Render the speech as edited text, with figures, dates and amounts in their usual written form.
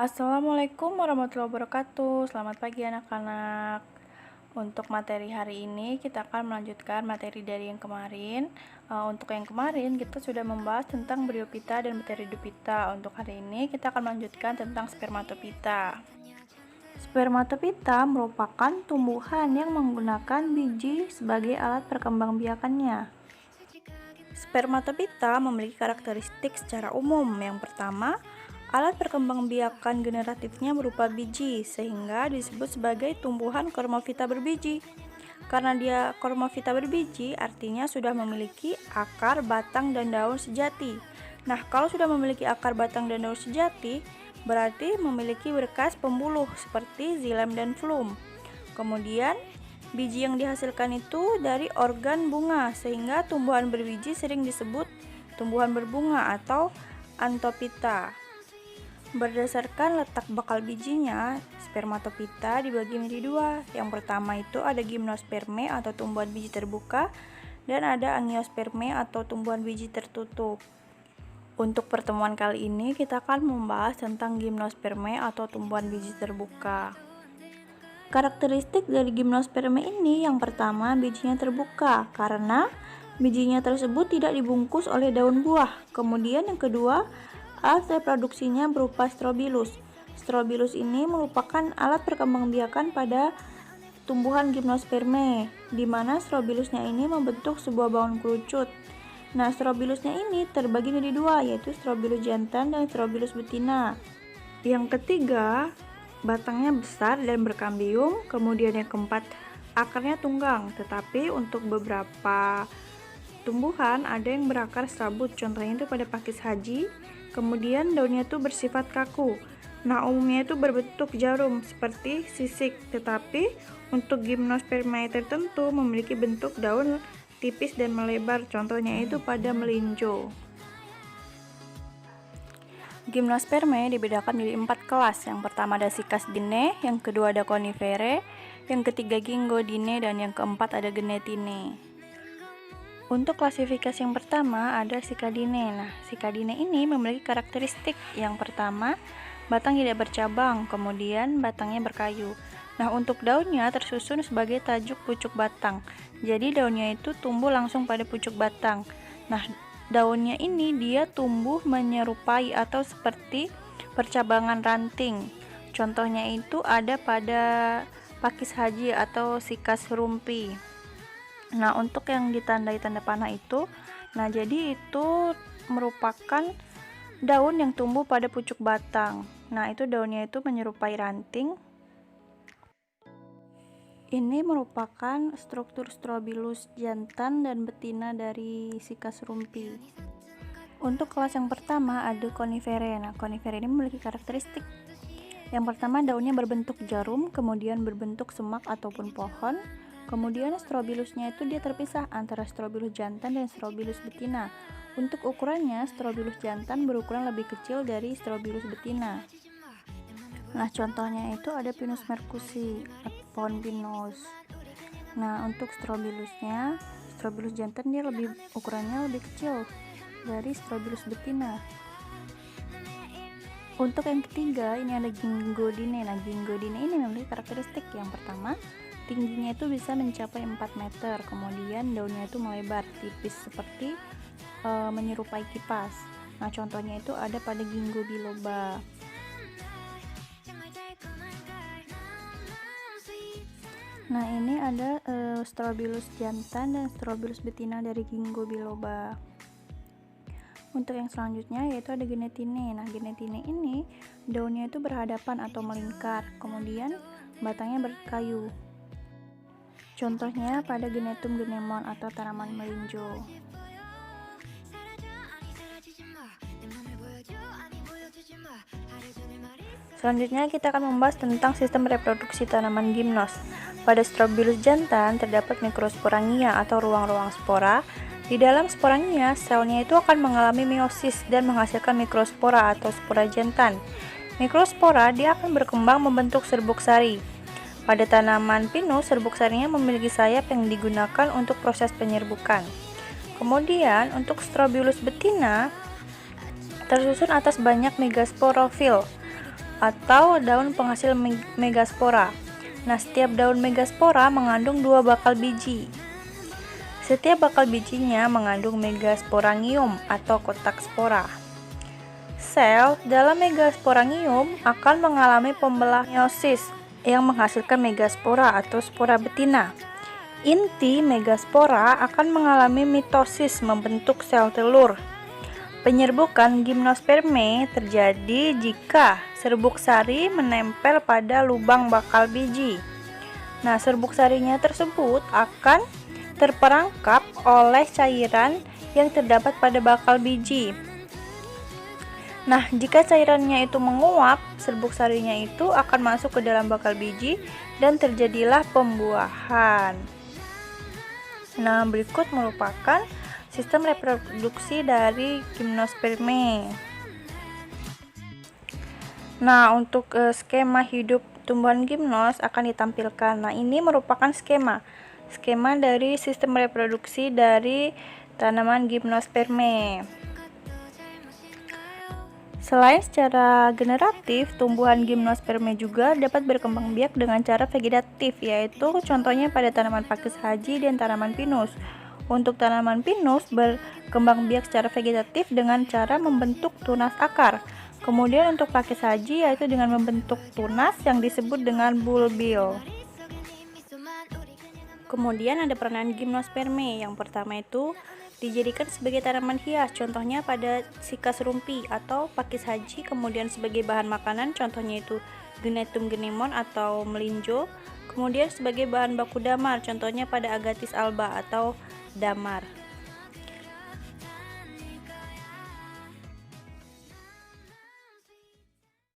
Assalamualaikum warahmatullahi wabarakatuh. Selamat pagi anak-anak. Untuk materi hari ini kita akan melanjutkan materi dari yang kemarin. Untuk yang kemarin kita sudah membahas tentang Bryophyta dan Pteridophyta. Untuk hari ini kita akan melanjutkan tentang Spermatophyta. Spermatophyta merupakan tumbuhan yang menggunakan biji sebagai alat perkembangbiakannya. Spermatophyta memiliki karakteristik secara umum. Yang pertama, alat perkembangbiakan generatifnya berupa biji, sehingga disebut sebagai tumbuhan Choromophyta berbiji. Karena dia Choromophyta berbiji, artinya sudah memiliki akar, batang, dan daun sejati. Nah, kalau sudah memiliki akar, batang, dan daun sejati, berarti memiliki berkas pembuluh seperti xilem dan flum. Kemudian, biji yang dihasilkan itu dari organ bunga, sehingga tumbuhan berbiji sering disebut tumbuhan berbunga atau Anthophyta. Berdasarkan letak bakal bijinya, Spermatophyta dibagi menjadi dua. Yang pertama itu ada Gymnosperme atau tumbuhan biji terbuka, dan ada Angiosperme atau tumbuhan biji tertutup. Untuk pertemuan kali ini kita akan membahas tentang Gymnosperme atau tumbuhan biji terbuka. Karakteristik dari Gymnosperme ini yang pertama, bijinya terbuka karena bijinya tersebut tidak dibungkus oleh daun buah. Kemudian yang kedua, alat reproduksinya berupa strobilus. Strobilus ini merupakan alat perkembangbiakan pada tumbuhan Gymnosperme, di mana strobilusnya ini membentuk sebuah bauan kerucut. Nah, strobilusnya ini terbagi menjadi dua, yaitu strobilus jantan dan strobilus betina. Yang ketiga, batangnya besar dan berkambium. Kemudian yang keempat, akarnya tunggang. Tetapi untuk beberapa tumbuhan ada yang berakar serabut, contohnya itu pada pakis haji. Kemudian daunnya itu bersifat kaku. Nah, umumnya itu berbentuk jarum seperti sisik, tetapi untuk Gymnospermae tertentu memiliki bentuk daun tipis dan melebar, contohnya itu pada melinjo. Gymnospermae dibedakan menjadi 4 kelas. Yang pertama ada Cichasdinae, yang kedua ada Coniferae, yang ketiga Ginggodinae, dan yang keempat ada Genethinae. Untuk klasifikasi yang pertama ada Cichadinae. Nah, Cichadinae ini memiliki karakteristik yang pertama, batang tidak bercabang, kemudian batangnya berkayu. Nah, untuk daunnya tersusun sebagai tajuk pucuk batang. Jadi daunnya itu tumbuh langsung pada pucuk batang. Nah, daunnya ini dia tumbuh menyerupai atau seperti percabangan ranting. Contohnya itu ada pada pakis haji atau Cichas rumpi. Nah, untuk yang ditandai tanda panah itu, jadi itu merupakan daun yang tumbuh pada pucuk batang. Nah, itu daunnya itu menyerupai ranting. Ini merupakan struktur strobilus jantan dan betina dari Cichas rumpi. Untuk kelas yang pertama ada Coniferae. Nah, Coniferae ini memiliki karakteristik. Yang pertama, daunnya berbentuk jarum, kemudian berbentuk semak ataupun pohon. Kemudian strobilusnya itu dia terpisah antara strobilus jantan dan strobilus betina. Untuk ukurannya, strobilus jantan berukuran lebih kecil dari strobilus betina. Nah, contohnya itu ada Pinus mercusi, pohon pinus. Nah, untuk strobilus jantan dia ukurannya lebih kecil dari strobilus betina. Untuk yang ketiga ini ada Ginggodinae. Nah, Ginggodinae ini memiliki karakteristik yang pertama, tingginya itu bisa mencapai 4 meter, kemudian daunnya itu melebar tipis seperti menyerupai kipas. Nah, contohnya itu ada pada Ginkgo biloba. Nah, ini ada strobilus jantan dan strobilus betina dari Ginkgo biloba. Untuk yang selanjutnya yaitu ada Genethinae. Nah, Genethinae ini daunnya itu berhadapan atau melingkar, kemudian batangnya berkayu. Contohnya pada Genetum genemon atau tanaman melinjo. Selanjutnya kita akan membahas tentang sistem reproduksi tanaman gimnos. Pada strobilus jantan terdapat mikrosporangia atau ruang-ruang spora. Di dalam sporangia, selnya itu akan mengalami meiosis dan menghasilkan mikrospora atau spora jantan. Mikrospora dia akan berkembang membentuk serbuk sari. Pada tanaman pinus, serbuk sarinya memiliki sayap yang digunakan untuk proses penyerbukan. Kemudian untuk strobilus betina tersusun atas banyak megasporofil. atau daun penghasil megaspora. Nah, setiap daun megaspora mengandung 2 bakal biji. Setiap bakal bijinya mengandung megasporangium atau kotak spora. Sel dalam megasporangium akan mengalami pembelahan meiosis yang menghasilkan megaspora atau spora betina. Inti megaspora akan mengalami mitosis membentuk sel telur. Penyerbukan gimnosperme terjadi jika serbuk sari menempel pada lubang bakal biji. Nah, serbuk sarinya tersebut akan terperangkap oleh cairan yang terdapat pada bakal biji. Nah, jika cairannya itu menguap, serbuk sarinya itu akan masuk ke dalam bakal biji dan terjadilah pembuahan. Nah, berikut merupakan sistem reproduksi dari gimnosperme. Nah, untuk skema hidup tumbuhan gimnos akan ditampilkan. Nah, ini merupakan skema dari sistem reproduksi dari tanaman gimnosperme. Selain secara generatif, tumbuhan gimnosperme juga dapat berkembang biak dengan cara vegetatif, yaitu contohnya pada tanaman pakis haji dan tanaman pinus. Untuk tanaman pinus berkembang biak secara vegetatif dengan cara membentuk tunas akar. Kemudian untuk pakis haji yaitu dengan membentuk tunas yang disebut dengan bulbil. Kemudian ada peranan gimnosperme. Yang pertama itu dijadikan sebagai tanaman hias, contohnya pada sikas rumpi atau pakis haji. Kemudian sebagai bahan makanan, contohnya itu Genetum genemon atau melinjo. Kemudian sebagai bahan baku damar, contohnya pada Agathis alba atau damar.